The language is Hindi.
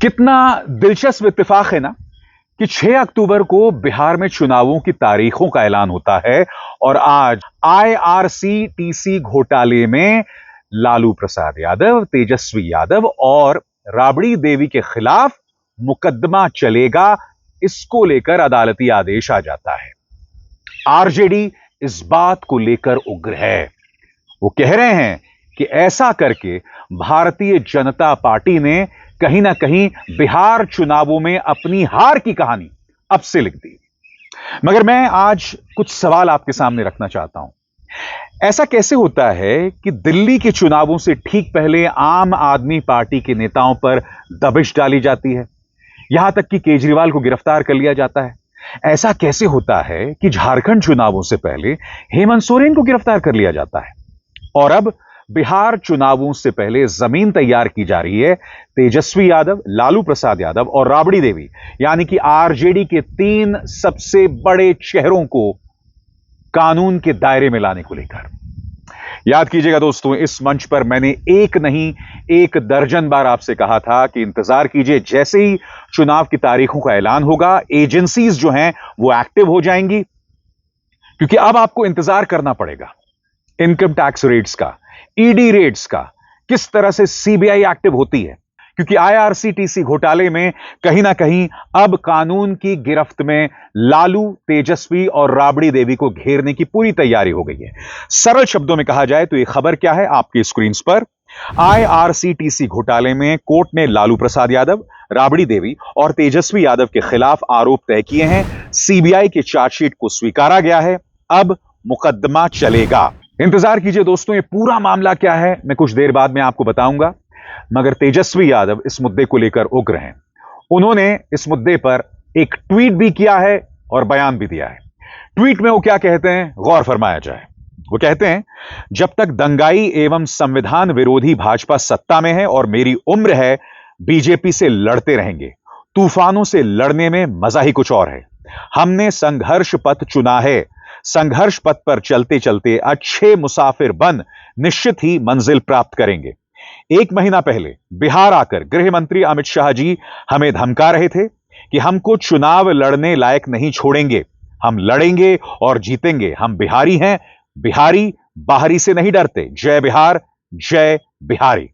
कितना दिलचस्प इत्तेफाक है ना कि 6 अक्टूबर को बिहार में चुनावों की तारीखों का ऐलान होता है और आज आईआरसीटीसी घोटाले में लालू प्रसाद यादव, तेजस्वी यादव और राबड़ी देवी के खिलाफ मुकदमा चलेगा। इसको लेकर अदालती आदेश आ जाता है। आरजेडी इस बात को लेकर उग्र है। वो कह रहे हैं कि ऐसा करके भारतीय जनता पार्टी ने कहीं ना कहीं बिहार चुनावों में अपनी हार की कहानी अब से लिख दी। मगर मैं आज कुछ सवाल आपके सामने रखना चाहता हूं। ऐसा कैसे होता है कि दिल्ली के चुनावों से ठीक पहले आम आदमी पार्टी के नेताओं पर दबिश डाली जाती है, यहां तक कि केजरीवाल को गिरफ्तार कर लिया जाता है। ऐसा कैसे होता है कि झारखंड चुनावों से पहले हेमंत सोरेन को गिरफ्तार कर लिया जाता है और अब बिहार चुनावों से पहले जमीन तैयार की जा रही है तेजस्वी यादव, लालू प्रसाद यादव और राबड़ी देवी यानी कि आरजेडी के 3 सबसे बड़े चेहरों को कानून के दायरे में लाने को लेकर। याद कीजिएगा दोस्तों, इस मंच पर मैंने एक नहीं 1 दर्जन बार आपसे कहा था कि इंतजार कीजिए, जैसे ही चुनाव की तारीखों का ऐलान होगा एजेंसीज जो हैं वो एक्टिव हो जाएंगी, क्योंकि अब आपको इंतजार करना पड़ेगा इनकम टैक्स रेड्स का, ईडी रेड्स का, किस तरह से सीबीआई एक्टिव होती है, क्योंकि आईआरसीटीसी घोटाले में कहीं ना कहीं अब कानून की गिरफ्त में लालू, तेजस्वी और राबड़ी देवी को घेरने की पूरी तैयारी हो गई है। सरल शब्दों में कहा जाए तो यह खबर क्या है आपकी स्क्रीन पर। आईआरसीटीसी घोटाले में कोर्ट ने लालू प्रसाद यादव, राबड़ी देवी और तेजस्वी यादव के खिलाफ आरोप तय किए हैं। सीबीआई के चार्जशीट को स्वीकारा गया है। अब मुकदमा चलेगा। इंतजार कीजिए दोस्तों, ये पूरा मामला क्या है मैं कुछ देर बाद में आपको बताऊंगा। मगर तेजस्वी यादव इस मुद्दे को लेकर उग्र हैं। उन्होंने इस मुद्दे पर एक ट्वीट भी किया है और बयान भी दिया है। ट्वीट में वो क्या कहते हैं, गौर फरमाया जाए। वो कहते हैं, जब तक दंगाई एवं संविधान विरोधी भाजपा सत्ता में है और मेरी उम्र है, बीजेपी से लड़ते रहेंगे। तूफानों से लड़ने में मजा ही कुछ और है। हमने संघर्ष पथ चुना है। संघर्ष पथ पर चलते चलते अच्छे मुसाफिर बन निश्चित ही मंजिल प्राप्त करेंगे। 1 महीना पहले बिहार आकर गृह मंत्री अमित शाह जी हमें धमका रहे थे कि हमको चुनाव लड़ने लायक नहीं छोड़ेंगे। हम लड़ेंगे और जीतेंगे। हम बिहारी हैं, बिहारी बाहरी से नहीं डरते। जय बिहार, जय बिहारी।